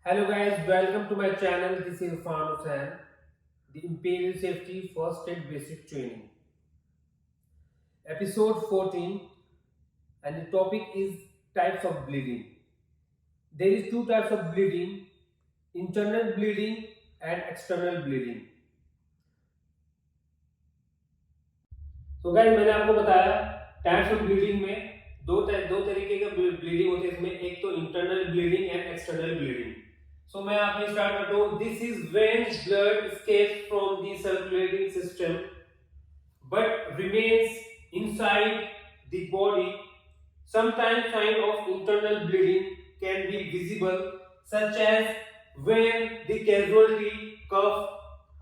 Hello guys, welcome to my channel. This is Irfan Hussain, the Imperial Safety First Aid Basic Training. Episode 14, and the topic is types of bleeding. There is two types of bleeding, internal bleeding and external bleeding. So guys, मैंने आपको बताया types of bleeding में दो तरीके का bleeding होते हैं. इसमें एक तो internal bleeding and external bleeding. So मैं आपने स्टार्ट करता हूँ. This is when blood escapes from the circulating system but remains inside the body. Sometimes signs of internal bleeding can be visible, such as when the casualty cough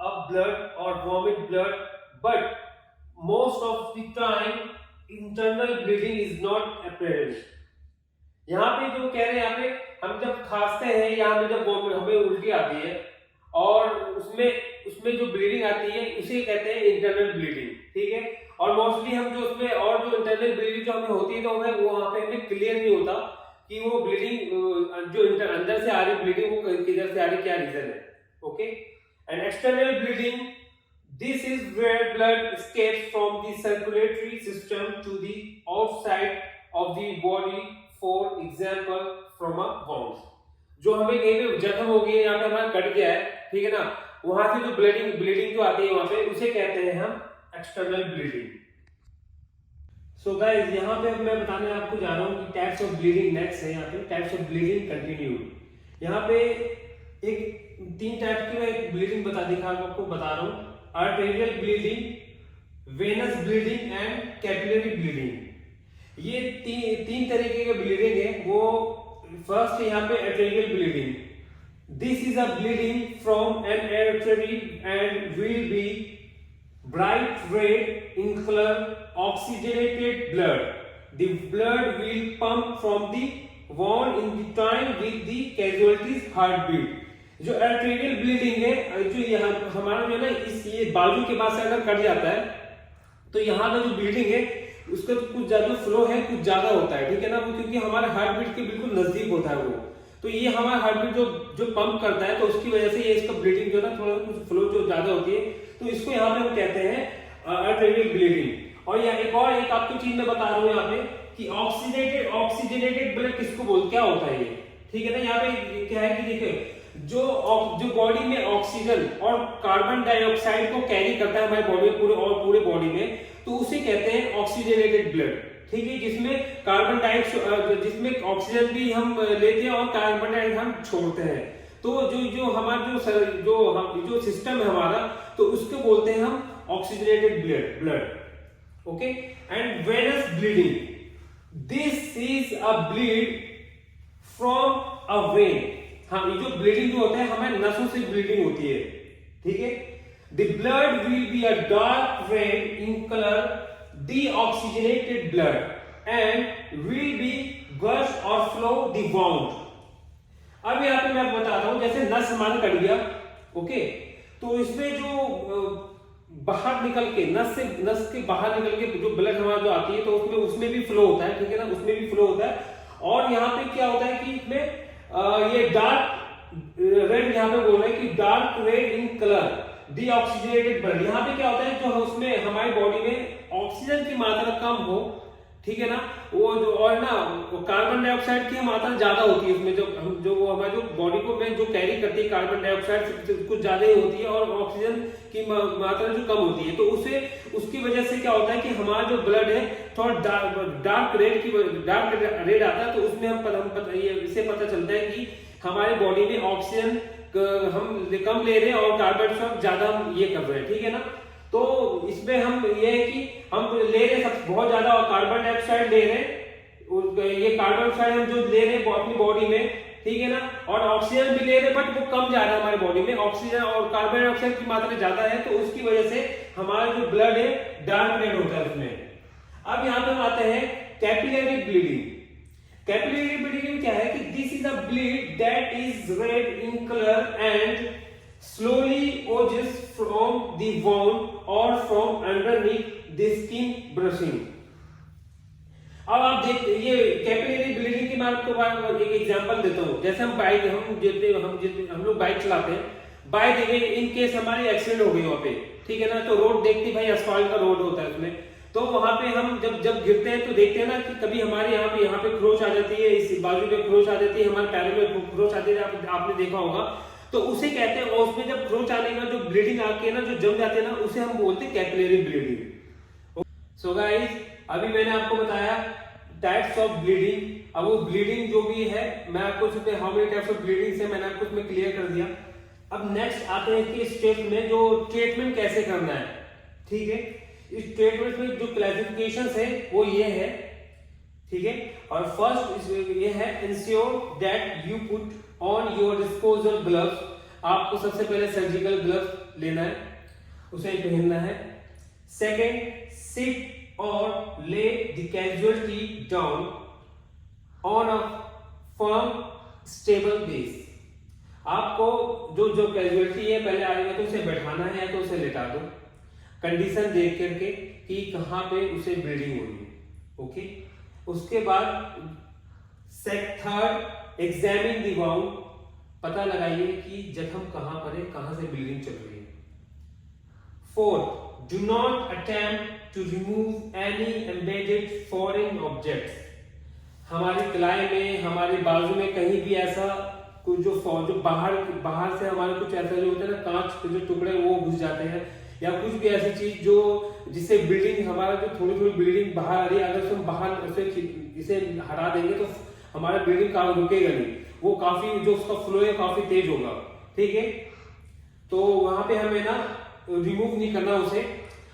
up blood or vomit blood, but most of the time internal bleeding is not apparent. यहाँ पे जो कह रहे हैं, यहाँ पे हम जब खांसते हैं या हमें जब हमें उल्टी आती है और उसमें उसमें जो ब्लीडिंग आती है उसे कहते हैं इंटरनल ब्लीडिंग. ठीक है. और मोस्टली हम जो उसमें और जो इंटरनल ब्लीडिंग जो हमें होती है तो हमें वो वहाँ पे हमें क्लियर नहीं होता कि वो ब्लीडिंग जो अंदर से आ रही ब्लीडिंग वो किधर से आ रही, क्या रीजन है. Okay. And external bleeding, this is where blood escapes from the circulatory system to the outside of the body, for example from a wound. जो हमें कहीं पे जख्म हो गई है, यहाँ पे हमारा कट गया है, ठीक है ना, वहां से जो ब्लीडिंग जो आती है वहां पे उसे कहते हैं हम एक्सटर्नल ब्लीडिंग. सो गाइस, यहाँ पे मैं बताने आपको जा रहा हूँ कि टाइप्स ऑफ ब्लीडिंग नेक्स्ट है. यहाँ पे टाइप्स ऑफ ब्लीडिंग कंटिन्यूड. यहाँ पे एक तीन टाइप की मैं ब्लीडिंग आपको बता रहा हूँ. Arterial bleeding, venous bleeding and capillary bleeding. ये तीन तरीके के ब्लीडिंग है. वो फर्स्ट यहाँ पे arterial bleeding. This is a bleeding from N artery and will be bright red in colour, oxygenated blood. The blood will pump from the wound in the time with the casualty's heartbeat. जो arterial bleeding है, जो यहाँ हमारा जो है ना इस ये बाजू के पास से अगर कट जाता है तो यहाँ का जो ब्लीडिंग है उसका तो कुछ ज्यादा फ्लो है, कुछ ज्यादा होता है. ठीक है ना, वो क्योंकि हमारे हार्ट बीट के बिल्कुल नजदीक होता है वो, तो ये हमारा हार्ट बीट जो पंप करता है तो उसकी वजह से ये इसका ब्लीडिंग जो है ना थोड़ा कुछ फ्लो जो ज्यादा होती है, तो इसको यहाँ पे हम कहते हैं आर्टेरियल ब्लीडिंग. और यहाँ एक आपको चीज मैं बता रहा हूँ यहाँ पे कि ऑक्सीजनेटेड ब्लड किसको क्या होता है ये. ठीक है ना, यहाँ पे क्या है कि देखिए जो बॉडी में ऑक्सीजन और कार्बन डाइऑक्साइड को कैरी करता है हमारी बॉडी पूरे बॉडी में, तो उसे कहते हैं ऑक्सीजनेटेड ब्लड. ठीक है, जिसमें कार्बन डाइऑक्साइड, जिसमें ऑक्सीजन भी हम लेते हैं और कार्बन डाइऑक्साइड हम छोड़ते हैं. तो जो हमारा जो सिस्टम है हमारा, तो उसको बोलते हैं हम oxygenated blood. Okay. And venous bleeding, this is a bleed from a vein. हाँ, ये जो ब्लीडिंग जो होता है हमें नसों से ब्लीडिंग होती है. ठीक है. The blood will be a dark red in colour, deoxygenated blood and will be gush or flow the wound. अब यहाँ पे मैं बताता हूँ, जैसे नस हमारा कट गया, ओके, तो इसमें जो बाहर निकल के नस के बाहर निकल के जो ब्लड हमारा जो आती है तो उसमें भी फ्लो होता है. ठीक है ना, उसमें भी फ्लो होता है. और यहाँ पे क्या होता है कि इसमें ये डार्क रेड यहाँ पे बोल रहे हैं कि dark red in colour, deoxygenated blood. यहाँ पे क्या होता है, जो उसमें हमारी बॉडी में ऑक्सीजन की मात्रा कम हो, ठीक है ना, वो जो और ना कार्बन डाइऑक्साइड की मात्रा ज्यादा होती है उसमें, जो हमारे जो बॉडी को में जो कैरी करती है कार्बन डाइऑक्साइड कुछ ज्यादा ही होती है और ऑक्सीजन की मात्रा जो कम होती है, तो उसकी वजह से क्या होता है कि हमारा जो ब्लड है थोड़ा डार्क रेड आता है. तो उसमें इससे पता चलता है कि हमारी बॉडी में ऑक्सीजन हम कम ले रहे हैं और कार्बन डाइऑक्साइड ज्यादा हम ये कर रहे हैं. ठीक है ना, तो इसमें हम ये है कि हम ले रहे हैं बहुत ज्यादा कार्बन डाइऑक्साइड ले रहे हैं. ये कार्बन डाइऑक्साइड हम जो ले रहे हैं अपनी बॉडी में, ठीक है ना, और ऑक्सीजन भी ले रहे हैं बट वो कम जा रहा है हमारी बॉडी में. ऑक्सीजन और कार्बन डाइऑक्साइड की मात्रा ज्यादा है, तो उसकी वजह से हमारा जो ब्लड है डार्क रेड होता है उसमें. अब यहाँ पे आते हैं कैपिलरी ब्लीडिंग. कैपिलरी ब्लीडिंग क्या है कि this is a bleed that is red in colour and slowly oozes from the wound or from underneath the skin brushing. अब आप देख, ये कैपिलरी ब्लीडिंग की मैं आपको एक एग्जांपल देता हूँ। जैसे हम लोग बाइक चलाते हैं, by the way in case हमारी एक्सीडेंट हो गई वहाँ पे, ठीक है ना, तो रोड देखते भाई असफाल्ट का रोड होता है उसमें, तो वहां पे हम जब गिरते हैं तो देखते हैं ना कि कभी हमारे यहाँ पे खरोच आ जाती है, इस बाजू पे खरोच आ जाती है, हमारे पैरों में खरोच आती है, आपने देखा होगा, तो उसे कहते हैं, और उसमें जब खरोच आने का जो ब्लीडिंग आके ना जो जम जाते हैं ना, उसे हम बोलते हैं कैपिलरी ब्लीडिंग। सो गाइस, अभी मैंने आपको बताया टाइप्स ऑफ ब्लीडिंग। अब वो ब्लीडिंग जो भी है, मैं आपको उसमें how many types of bleeding है मैंने आपको उसमें क्लियर कर दिया। अब नेक्स्ट आते हैं कि स्टेप में जो ट्रीटमेंट कैसे करना है, ठीक है। इस ट्रीटमेंट में जो क्लासिफिकेशन है वो ये है, ठीक है। और फर्स्ट ये है, ensure that you put on your disposal gloves. आपको सबसे पहले सर्जिकल ग्लव्स लेना है, उसे पहनना है। सेकेंड, सिट और ले the casualty down on a firm stable base. आपको जो कैजुअलिटी है पहले आएगा तो उसे बैठाना है या तो उसे लेटा दो, कंडीशन देख करके कि कहां पे उसे ब्लीडिंग हो रही है, ओके। उसके बाद थर्ड, एग्जामिन द वाउंड। पता लगाइए कि जख्म कहां पर है, कहां से ब्लीडिंग चल रही है। Fourth, do not attempt to remove any embedded foreign objects. हमारी कलाई में, हमारे बाजू में कहीं भी ऐसा कुछ जो बाहर से हमारे कुछ ऐसा जो होता है ना, कांच के जो टुकड़े वो घुस जाते हैं, या कुछ भी ऐसी चीज जो जिससे ब्लीडिंग, हमारा जो थोड़ी थोड़ी ब्लीडिंग बाहर आ रही है, अगर हम बाहर इसे हटा देंगे तो हमारा ब्लीडिंग काम रुकेगा नहीं, वो काफी जो उसका फ्लो है काफी तेज होगा, ठीक है। तो वहां पे हमें ना रिमूव नहीं करना उसे।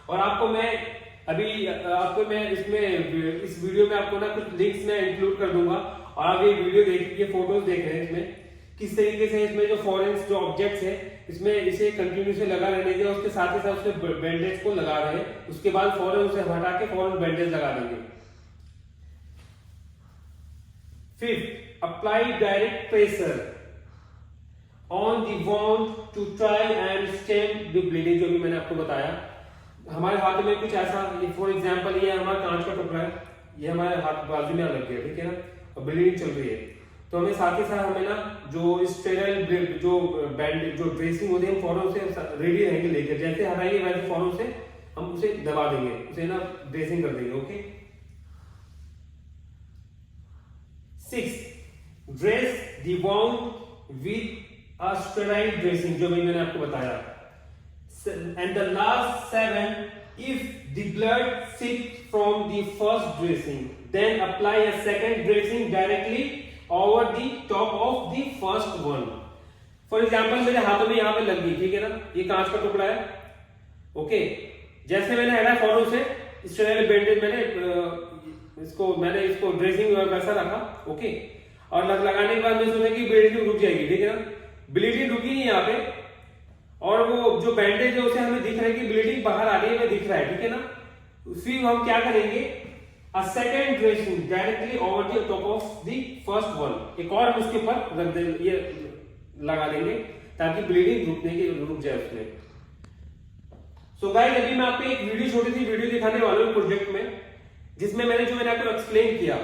और आपको मैं इसमें इस वीडियो में आपको ना कुछ लिंक्स में इंक्लूड कर दूंगा, और आप ये वीडियो देख, ये फोटोज देख रहे हैं, इसमें किस तरीके से इसमें जो फॉरेन जो ऑब्जेक्ट्स है, इसमें इसे कंटिन्यू से लगा रहने देंगे, उसके साथ ही साथ उसमें बैंडेज को लगा रहे हैं, उसके बाद फौरन उसे हटा के फौरन बैंडेज लगा देंगे। Fifth, apply direct pressure on the wound to try and stem the bleeding. जो भी मैंने आपको बताया, हमारे हाथ में कुछ ऐसा, फॉर एग्जांपल ये हमारा कांच का टुकड़ा है, ये हमारे हाथ बाजू में लग गया, ठीक है ना, और ब्लीडिंग चल रही है, तो हमें साथ ही साथ हमें ना जो स्टेराइल जो बैंडेज जो ड्रेसिंग होती है, हम फौरन उसे रेडी रहेंगे लेकर, जैसे हटाएंगे वैसे फौरन उसे हम उसे दबा देंगे, उसे ना ड्रेसिंग कर देंगे, okay. 6, dress the wound with a sterile dressing, जो भी मैंने आपको बताया। And the last 7, if the blood sits from the first dressing, then apply a second dressing directly over the top of the first one. For example, मेरे हाथों में यहाँ पे लग गई, ठीक है ना, ये कांच का टुकड़ा है, ओके। जैसे मैंने हटा फौरन से स्टेराइल बैंडेज मैंने इसको ड्रेसिंग वैसा रखा, ओके। और लगाने के बाद मैं सोचा कि ब्लीडिंग रुक जाएगी, ठीक है ना, ब्लीडिंग रुकी नहीं यहाँ पे, और वो जो बैंडेज है उसे हमें दिख रहा है कि ब्लीडिंग बाहर आ रही है, दिख रहा है, ठीक है ना। फिर हम क्या करेंगे, a second dressing directly over the top of the first one, एक और हम उसके ऊपर रख देंगे, ये लगा देंगे ताकि ब्लीडिंग रुक जाए उसमें। सो गाइस, अभी मैं आपको एक छोटी सी वीडियो दिखाने वाला हूँ प्रोजेक्ट में, जिसमें मैंने आपको एक्सप्लेन किया,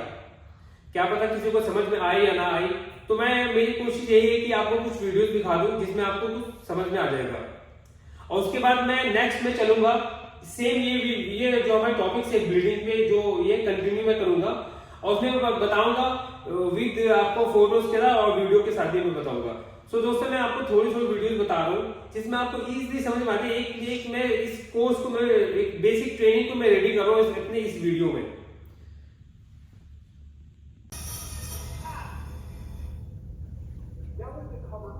क्या पता किसी को समझ में आए या ना आए, तो मेरी कोशिश यही है कि आपको कुछ वीडियोस दिखा दूं जिसमें आपको कुछ समझ में आ जाएगा, और उसके बाद मैं नेक्स्ट में चलूंगा सेम ये जो हमारे टॉपिक है ब्लीडिंग पे, जो ये कंटिन्यू मैं करूंगा, और उसमें बताऊंगा विद आपको फोटोज के साथ और वीडियो के साथ ही मैं बताऊंगा। सो दोस्तों, मैं आपको थोड़ी वीडियोस बता रहा हूँ जिसमें आपको इजीली समझ में आती है। एक मैं इस कोर्स को, मैं एक बेसिक ट्रेनिंग को मैं रेडी कर रहा हूँ अपने इस वीडियो में।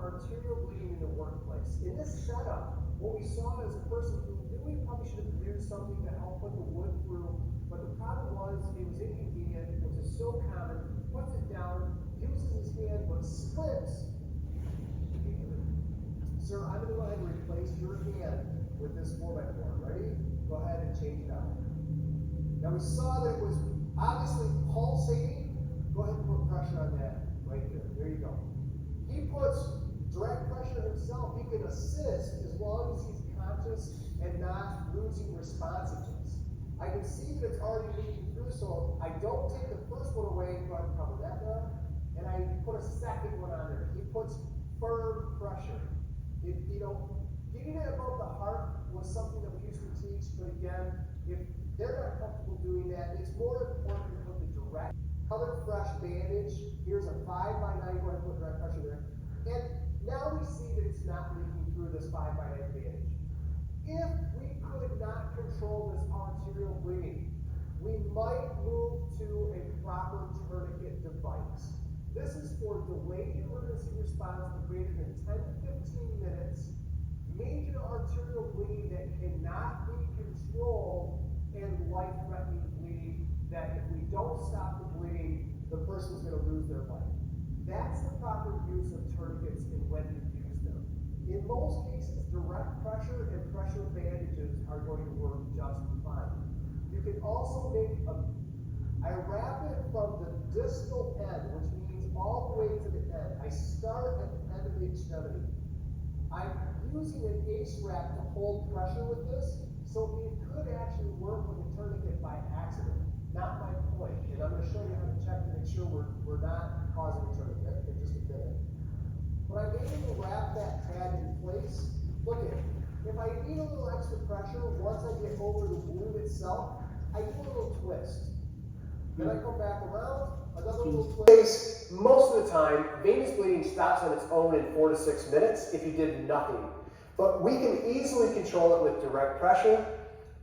Arterial bleeding in the workplace. In this setup, what we saw is a person who really probably should have used something to help put the wood through, but the problem was it was inconvenient, which is so common. Puts it down, uses his hand, but slips. Sir, I'm going to go ahead and replace your hand with this 4x4. Ready? Go ahead and change it out. Now we saw that it was obviously pulsating. Go ahead and put pressure on that right there. There you go. He puts direct pressure himself. He can assist as long as he's conscious and not losing responsiveness. I can see that it's already leaking through, so I don't take the first one away and go ahead and cover that now, and I put a second one on there. It puts firm pressure. Getting it above the heart was something that we used to teach, but again, if they're not comfortable doing that, it's more important to put the direct, another fresh bandage. Here's a 5x9, go ahead and put direct pressure there. And now we see that it's not leaking through this 5x9 bandage. If we could not control this arterial bleeding, we might move to a proper tourniquet device. This is for delayed emergency response of greater than 10 to 15 minutes, major arterial bleeding that cannot be controlled, and life-threatening bleeding that if we don't stop the bleeding, the person's going to lose their life. That's the proper use of tourniquets and when to use them. In most cases, direct pressure and pressure bandages are going to work just fine. You can also make I wrap it from the distal end, which means all the way to the end. I start at the end of the extremity. I'm using an ACE wrap to hold pressure with this, so it could actually work with a tourniquet by accident. Not my point, and I'm going to show you how to check to make sure we're not causing a tourniquet in just a minute. But I'm able to wrap that pad in place. Look at it. If I need a little extra pressure, once I get over the wound itself, I do a little twist. Then I come back around, another little twist. Most of the time, venous bleeding stops on its own in 4 to 6 minutes if you did nothing. But we can easily control it with direct pressure,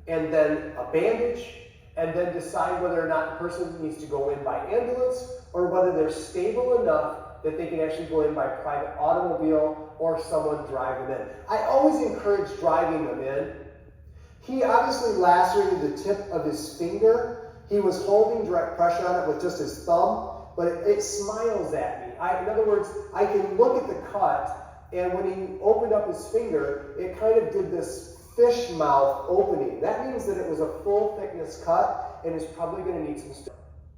and then a bandage, and then decide whether or not the person needs to go in by ambulance, or whether they're stable enough that they can actually go in by private automobile or someone drive them in. I always encourage driving them in. He obviously lacerated the tip of his finger. He was holding direct pressure on it with just his thumb, but it smiles at me. In other words, I can look at the cut, and when he opened up his finger, it kind of did this fish mouth opening. That means that it was a full thickness cut, and is probably going to need some stuff.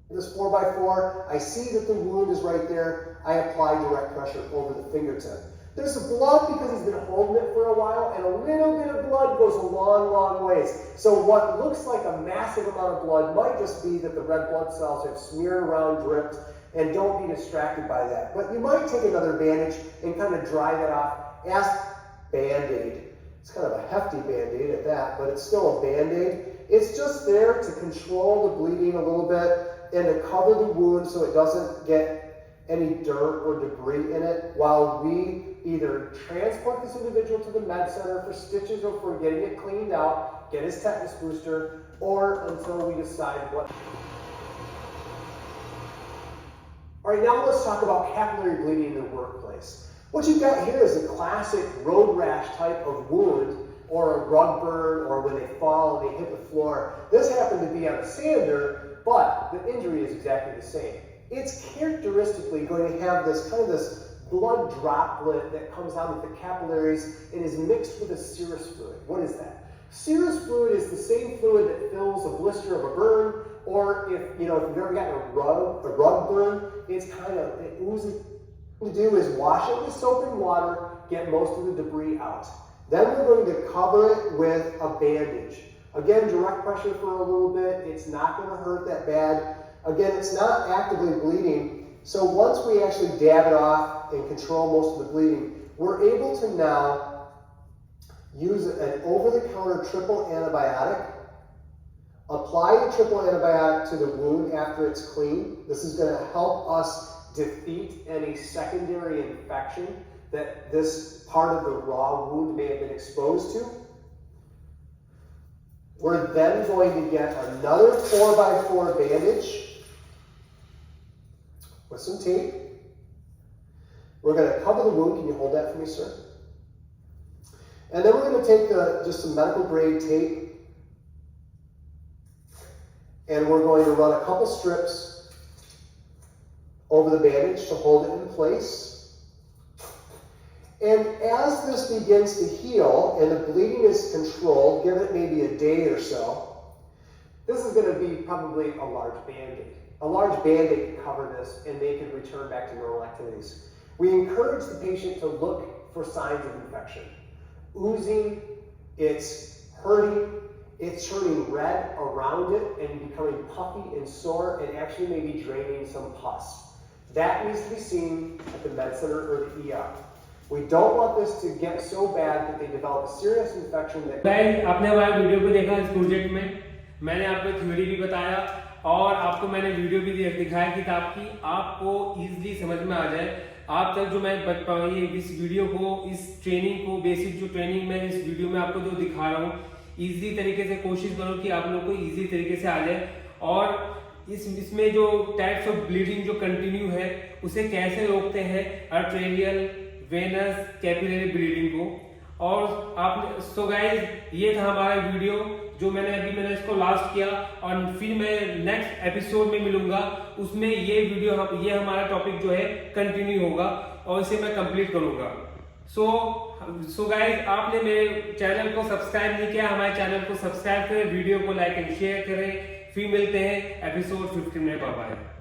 This 4x4, I see that the wound is right there. I apply direct pressure over the fingertip. There's blood because he's been holding it for a while, and a little bit of blood goes a long, long ways. So what looks like a massive amount of blood might just be that the red blood cells have smeared around, dripped, and don't be distracted by that. But you might take another bandage and kind of dry that off. Ask Band-Aid. It's kind of a hefty Band-Aid at that, but it's still a Band-Aid. It's just there to control the bleeding a little bit and to cover the wound so it doesn't get any dirt or debris in it while we either transport this individual to the med center for stitches or for getting it cleaned out, get his tetanus booster, or until we decide what. All right, now let's talk about capillary bleeding in the workplace. What you've got here is a classic road rash type of wound, or a rug burn, or when they fall and they hit the floor. This happened to be on a sander, but the injury is exactly the same. It's characteristically going to have this kind of this blood droplet that comes out of the capillaries and is mixed with a serous fluid. What is that? Serous fluid is the same fluid that fills a blister of a burn, or if you've ever gotten a rug burn, it's kind of oozing. What to do is wash it with soap and water, get most of the debris out. Then we're going to cover it with a bandage. Again, direct pressure for a little bit. It's not going to hurt that bad. Again, it's not actively bleeding. So once we actually dab it off and control most of the bleeding, we're able to now use an over-the-counter triple antibiotic, apply the triple antibiotic to the wound after it's clean. This is going to help us defeat any secondary infection that this part of the raw wound may have been exposed to. We're then going to get another 4x4 bandage with some tape. We're going to cover the wound. Can you hold that for me, sir? And then we're going to take just some medical grade tape, and we're going to run a couple strips over the bandage to hold it in place. And as this begins to heal and the bleeding is controlled, give it maybe a day or so, this is going to be probably a large Band-Aid. A large Band-Aid can cover this and they can return back to normal activities. We encourage the patient to look for signs of infection. Oozing, it's hurting, it's turning red around it and becoming puffy and sore and actually maybe draining some pus. That needs to be seen at the med center or the ER. We don't want this to get so bad that they develop a serious infection that... guys, आपने हमारे video को देखा इस project में, मैंने आपको theory भी बताया और आपको मैंने वीडियो भी दिखाया किताब की, आपको इजीली समझ में आ जाए। आप तक जो मैं ये इस वीडियो को, इस ट्रेनिंग को, बेसिक जो ट्रेनिंग मैं इस वीडियो में आपको जो दिखा रहा हूँ, इजी तरीके से कोशिश करो कि आप लोग को इजी तरीके से आ जाए। और इसमें जो टाइप्स ऑफ ब्लीडिंग जो कंटिन्यू है उसे कैसे रोकते हैं, आर्टेरियल, वेनस, कैपिलरी ब्लीडिंग को। और आप सो गाइस, ये था हमारा वीडियो जो मैंने इसको लास्ट किया और फिर मैं नेक्स्ट एपिसोड में मिलूंगा, उसमें ये वीडियो ये हमारा टॉपिक जो है कंटिन्यू होगा और इसे मैं कंप्लीट करूंगा। सो गाइस, आपने मेरे चैनल को सब्सक्राइब नहीं किया, हमारे चैनल को सब्सक्राइब करें, वीडियो को लाइक एंड शेयर करें। फिर मिलते हैं एपिसोड 15 में। Bye bye.